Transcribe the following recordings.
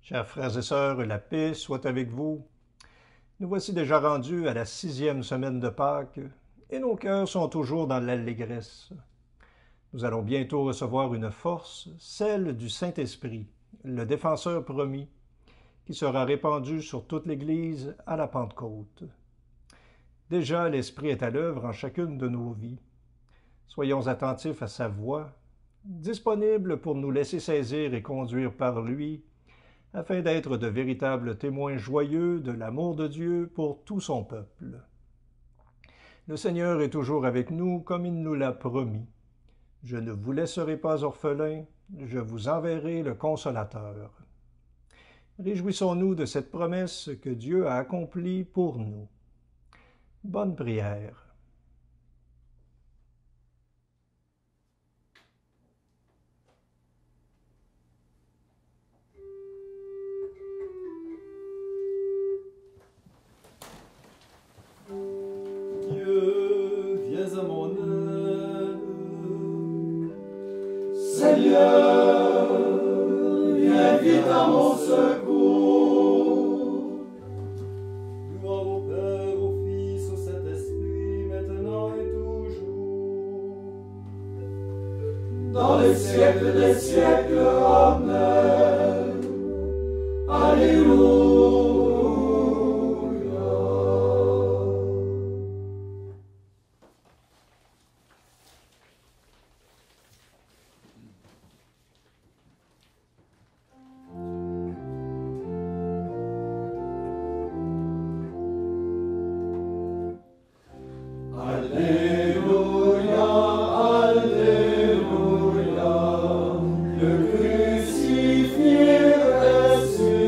Chers frères et sœurs, la paix soit avec vous. Nous voici déjà rendus à la 6e semaine de Pâques et nos cœurs sont toujours dans l'allégresse. Nous allons bientôt recevoir une force, celle du Saint-Esprit, le défenseur promis, qui sera répandu sur toute l'Église à la Pentecôte. Déjà, l'Esprit est à l'œuvre en chacune de nos vies. Soyons attentifs à sa voix, disponibles pour nous laisser saisir et conduire par lui, afin d'être de véritables témoins joyeux de l'amour de Dieu pour tout son peuple. Le Seigneur est toujours avec nous comme il nous l'a promis. Je ne vous laisserai pas orphelins, je vous enverrai le Consolateur. Réjouissons-nous de cette promesse que Dieu a accomplie pour nous. Bonne prière. Dieu, viens à mon aide. Seigneur, viens vite à mon secours. Gloire au Père, au Fils, au Saint-Esprit, maintenant et toujours. Dans les siècles des siècles, Amen. Alléluia. Alléluia, Alléluia, le crucifié ressuscité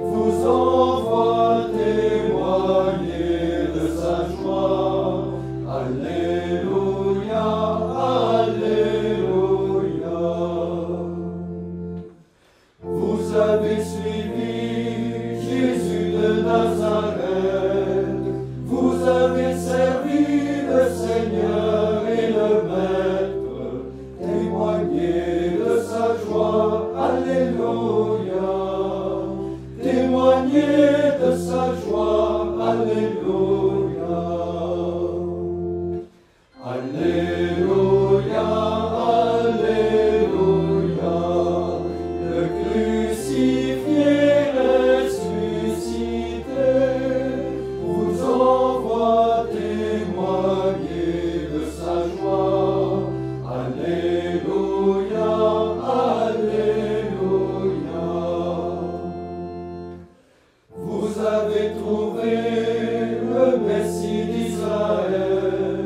vous envoie témoigner de sa joie. Alléluia, Alléluia. Vous avez suivi Jésus de Nazareth. Vous avez servi le Seigneur et le Maître, témoignez de sa joie, Alléluia. Témoignez de sa joie, Alléluia. Alléluia, Alléluia, le crucifié ressuscité vous envoie témoigner de sa joie. Alléluia, Alléluia. Vous avez trouvé le Messie d'Israël.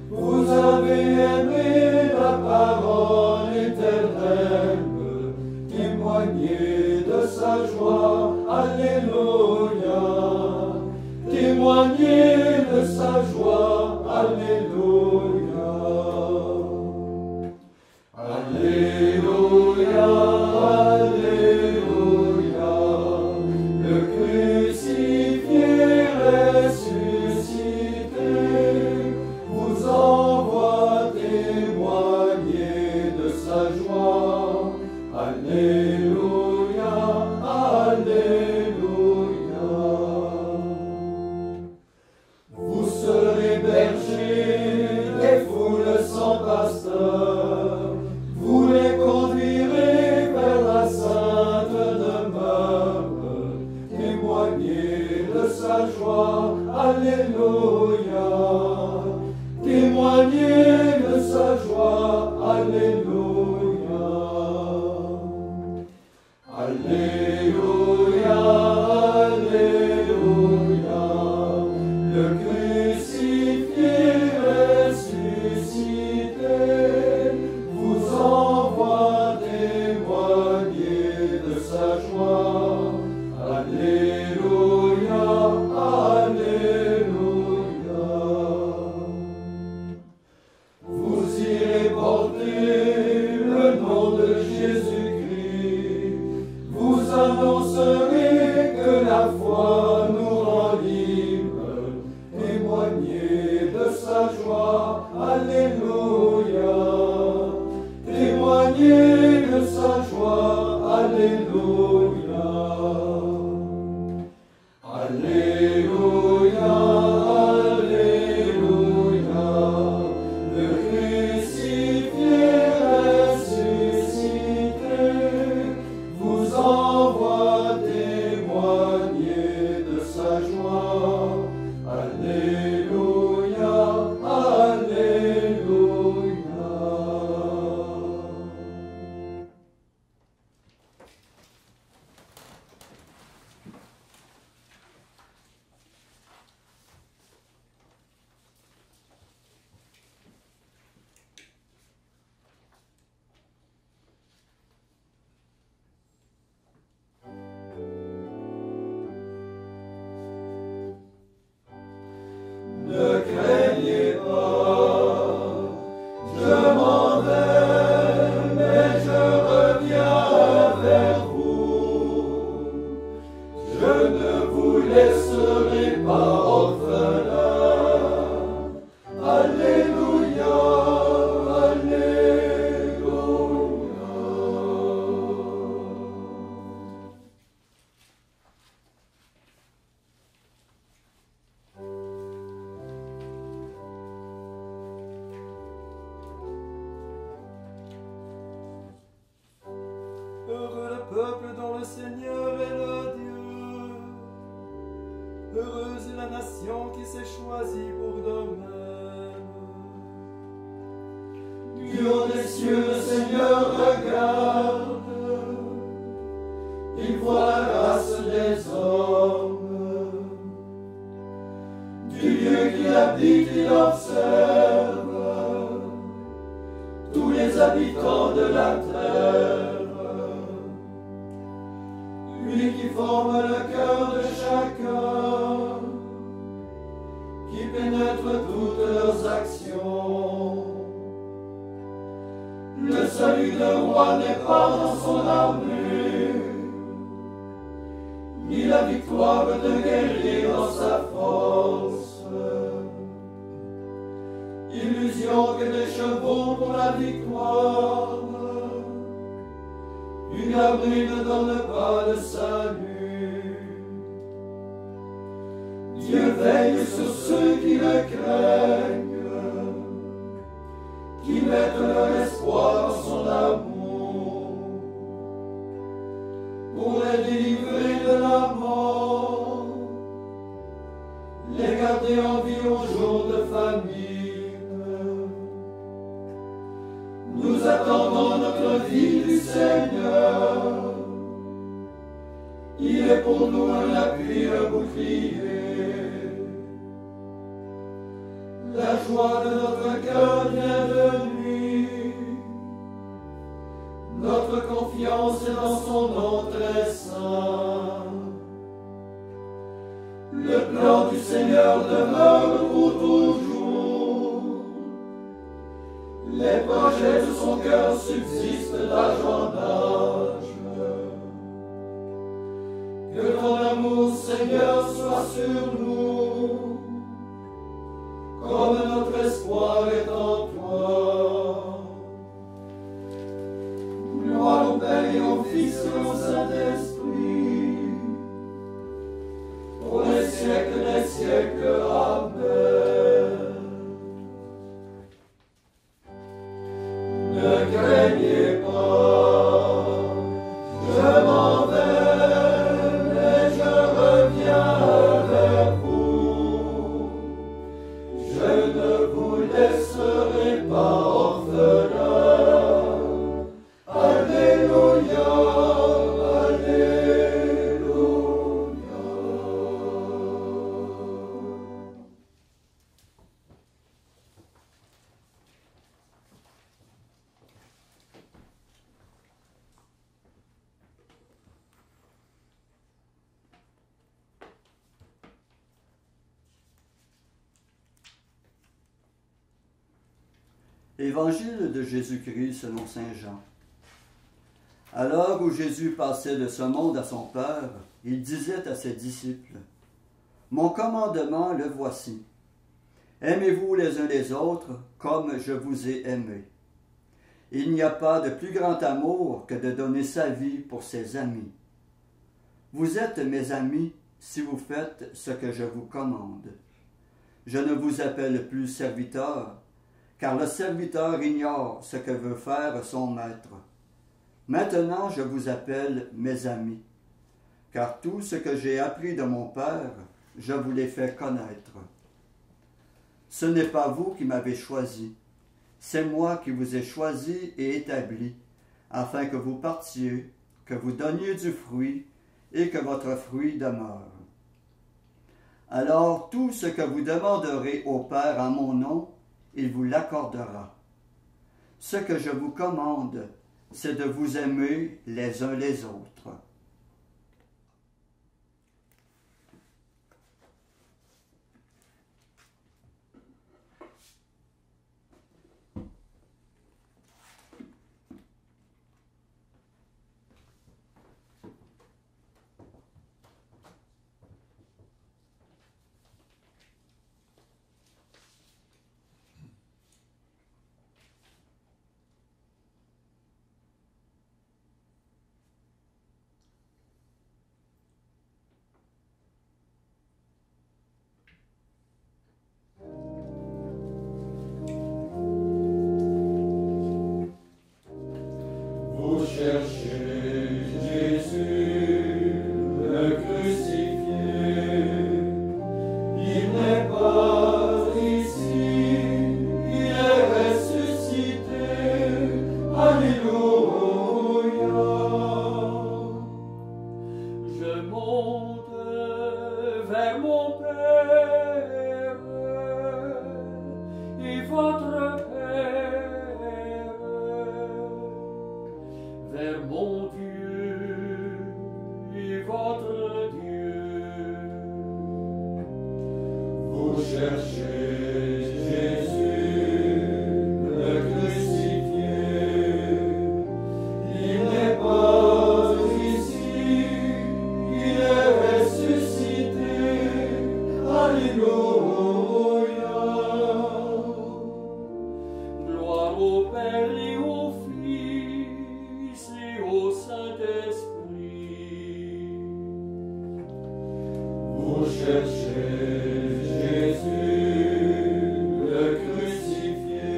Vous avez aimé la parole éternelle. Témoignez de sa joie. Alléluia. Témoignez de sa joie, Alléluia. Alléluia, Alléluia, le crucifié ressuscité vous envoie témoigner de sa joie. Alléluia, Alléluia. Vous serez bergers des foules sans pasteur, vous les conduirez vers la sainte demeure. Témoignez de sa joie, Alléluia. Témoignez de sa joie, Alléluia. Alléluia, Alléluia, le crucifié ressuscité vous envoie témoigner de sa joie. Alléluia, Alléluia. Vous irez porter le nom de Jésus-Christ. Vous annoncerez que la foi nous rend libres. Témoignez de sa joie. Alléluia. Témoignez de sa joie. Heureux le peuple dont le Seigneur est le Dieu. Heureuse la nation qui s'est choisie pour domaine. Du haut des cieux, le Seigneur regarde. Il voit la race des hommes. Du lieu qu'il habite, il observe tous les habitants de la terre. Lui qui forme le cœur de chacun, qui pénètre toutes leurs actions. Le salut d'un roi n'est pas dans son armure, ni la victoire d'un guerrier dans sa force. Illusion que des chevaux pour la victoire, une armée ne donne pas le salut. Dieu veille sur ceux qui le craignent, qui mettent leur espoir en son amour, pour les délivrer de la mort, les garder en vie au jour de famine. Nous attendons notre vie du Seigneur. Il est pour nous un appui, un bouclier. La joie de notre cœur vient de lui. Notre confiance est dans son nom très saint. Le plan du Seigneur demeure pour toujours. Les projets de son cœur subsistent d'âge en âge. Que ton amour, Seigneur, soit sur nous, comme notre espoir est en toi. Gloire au Père et au Fils et au Saint-Esprit, pour les siècles des siècles. Amen. Ne craignez pas, je m'en vais, mais je reviens vers vous. Je ne vous laisserai pas orphelins. Alléluia, Alléluia. Évangile de Jésus-Christ selon saint Jean. À l'heure où Jésus passait de ce monde à son Père, il disait à ses disciples, « Mon commandement, le voici. Aimez-vous les uns les autres comme je vous ai aimés. Il n'y a pas de plus grand amour que de donner sa vie pour ses amis. Vous êtes mes amis si vous faites ce que je vous commande. Je ne vous appelle plus serviteur, car le serviteur ignore ce que veut faire son maître. Maintenant je vous appelle mes amis, car tout ce que j'ai appris de mon Père, je vous l'ai fait connaître. Ce n'est pas vous qui m'avez choisi, c'est moi qui vous ai choisi et établi, afin que vous partiez, que vous donniez du fruit, et que votre fruit demeure. Alors tout ce que vous demanderez au Père en mon nom, il vous l'accordera. Ce que je vous commande, c'est de vous aimer les uns les autres. Vous cherchez Jésus, le crucifié. Il n'est pas ici, il est ressuscité. Alléluia. Je monte vers mon Père et votre Père, vers mon Dieu et votre Dieu. Vous cherchez Jésus, le crucifié. Il n'est pas ici, il est ressuscité. Alléluia. Gloire au Père et au Fils et au Saint-Esprit. Vous cherchez Jésus, le crucifié.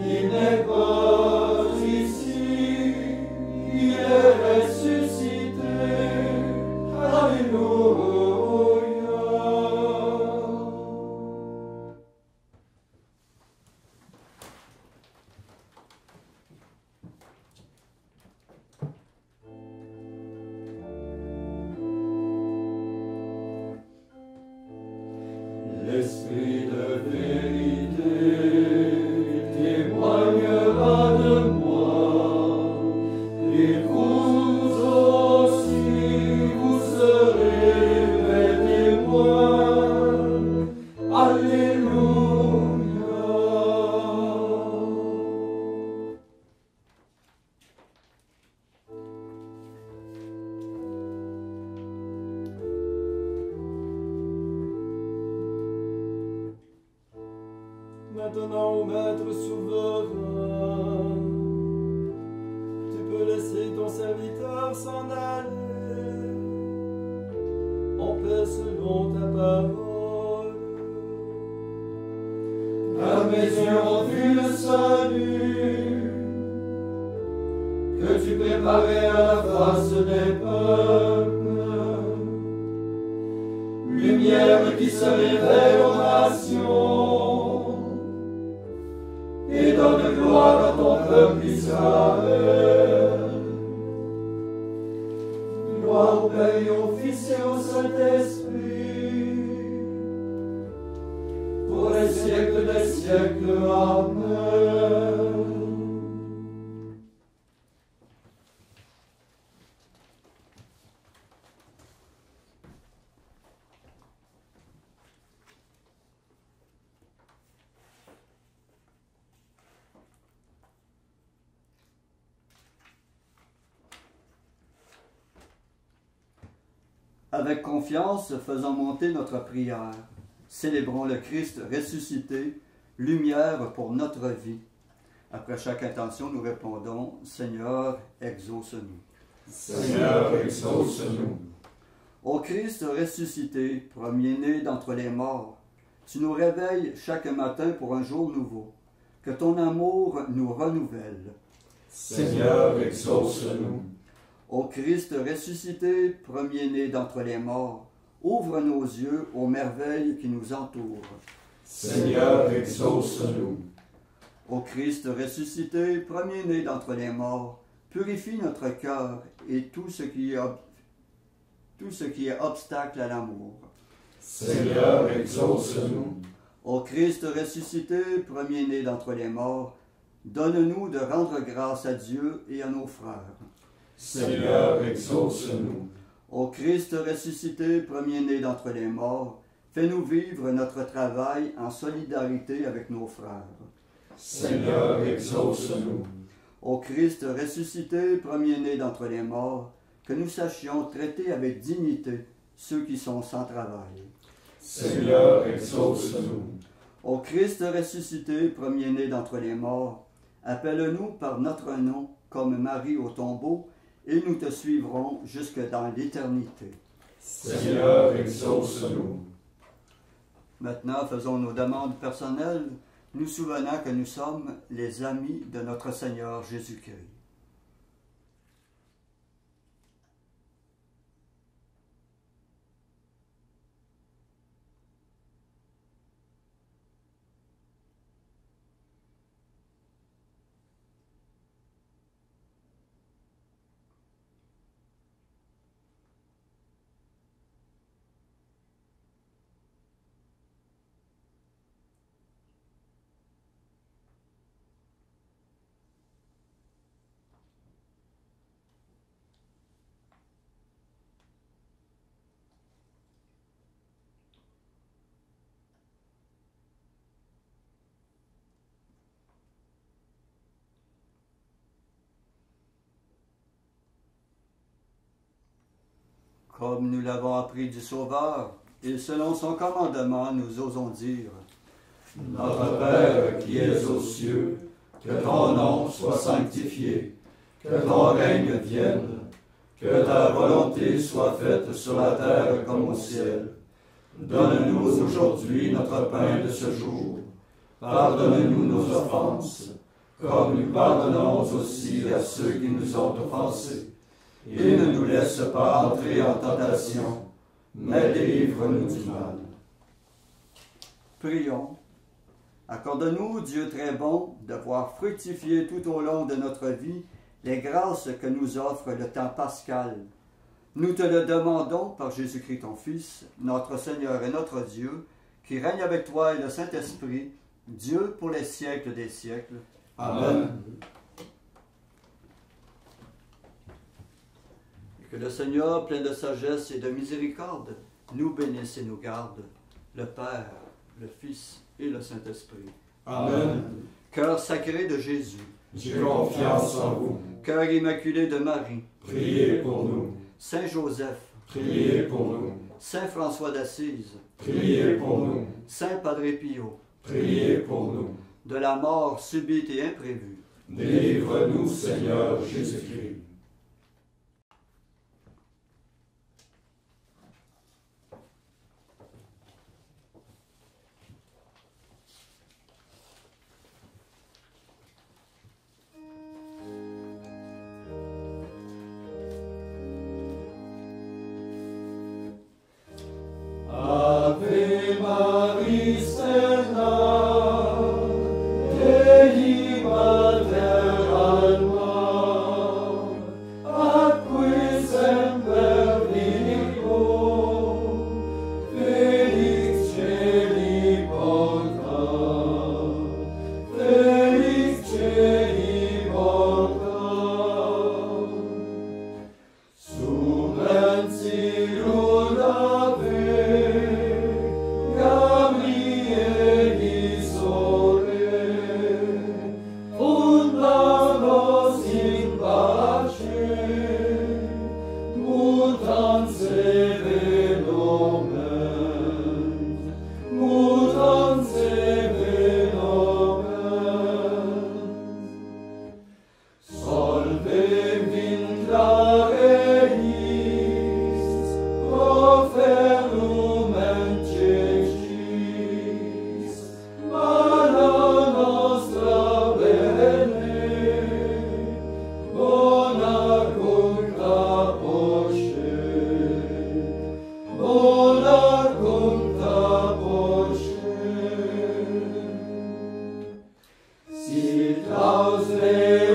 Il n'est pas ici, il est ressuscité. Alléluia. L'Esprit de vérité témoignera de moi, et vous aussi, vous serez mes témoins. Alléluia. Maintenant, ô Maître souverain, tu peux laisser ton serviteur s'en aller en paix selon ta parole. Car mes yeux ont vu le salut que tu préparais à la face des peuples, lumière qui se révèle aux nations et donne gloire à ton peuple Israël. Gloire au Père et au Fils et au Saint-Esprit, pour les siècles des siècles. Amen. Avec confiance, faisons monter notre prière. Célébrons le Christ ressuscité, lumière pour notre vie. Après chaque intention, nous répondons « Seigneur, exauce-nous ». Seigneur, exauce-nous. Ô Christ ressuscité, premier-né d'entre les morts, tu nous réveilles chaque matin pour un jour nouveau. Que ton amour nous renouvelle. Seigneur, exauce-nous. Ô Christ ressuscité, premier-né d'entre les morts, ouvre nos yeux aux merveilles qui nous entourent. Seigneur, exauce-nous. Ô Christ ressuscité, premier-né d'entre les morts, purifie notre cœur et tout ce qui est obstacle à l'amour. Seigneur, exauce-nous. Ô Christ ressuscité, premier-né d'entre les morts, donne-nous de rendre grâce à Dieu et à nos frères. Seigneur, exauce-nous. Ô Christ ressuscité, premier-né d'entre les morts, fais-nous vivre notre travail en solidarité avec nos frères. Seigneur, exauce-nous. Ô Christ ressuscité, premier-né d'entre les morts, que nous sachions traiter avec dignité ceux qui sont sans travail. Seigneur, exauce-nous. Ô Christ ressuscité, premier-né d'entre les morts, appelle-nous par notre nom comme Marie au tombeau, et nous te suivrons jusque dans l'éternité. Seigneur, exauce-nous. Maintenant, faisons nos demandes personnelles, nous souvenant que nous sommes les amis de notre Seigneur Jésus-Christ. Comme nous l'avons appris du Sauveur, et selon son commandement, nous osons dire « Notre Père qui es aux cieux, que ton nom soit sanctifié, que ton règne vienne, que ta volonté soit faite sur la terre comme au ciel. Donne-nous aujourd'hui notre pain de ce jour. Pardonne-nous nos offenses, comme nous pardonnons aussi à ceux qui nous ont offensés. Et ne nous laisse pas entrer en tentation, mais délivre-nous du mal. » Prions. Accorde-nous, Dieu très bon, de voir fructifier tout au long de notre vie les grâces que nous offre le temps pascal. Nous te le demandons par Jésus-Christ ton Fils, notre Seigneur et notre Dieu, qui règne avec toi et le Saint-Esprit, Dieu pour les siècles des siècles. Amen. Que le Seigneur, plein de sagesse et de miséricorde, nous bénisse et nous garde, le Père, le Fils et le Saint-Esprit. Amen. Cœur sacré de Jésus, J'ai confiance en vous. cœur immaculé de Marie, Priez pour nous. Saint Joseph, Priez pour nous. Saint François d'Assise, Priez pour nous. Saint Padre Pio, Priez pour nous. de la mort subite et imprévue, Délivre-nous, Seigneur Jésus-Christ. Ave Maris Stella, Dei Mater Alma, Deus,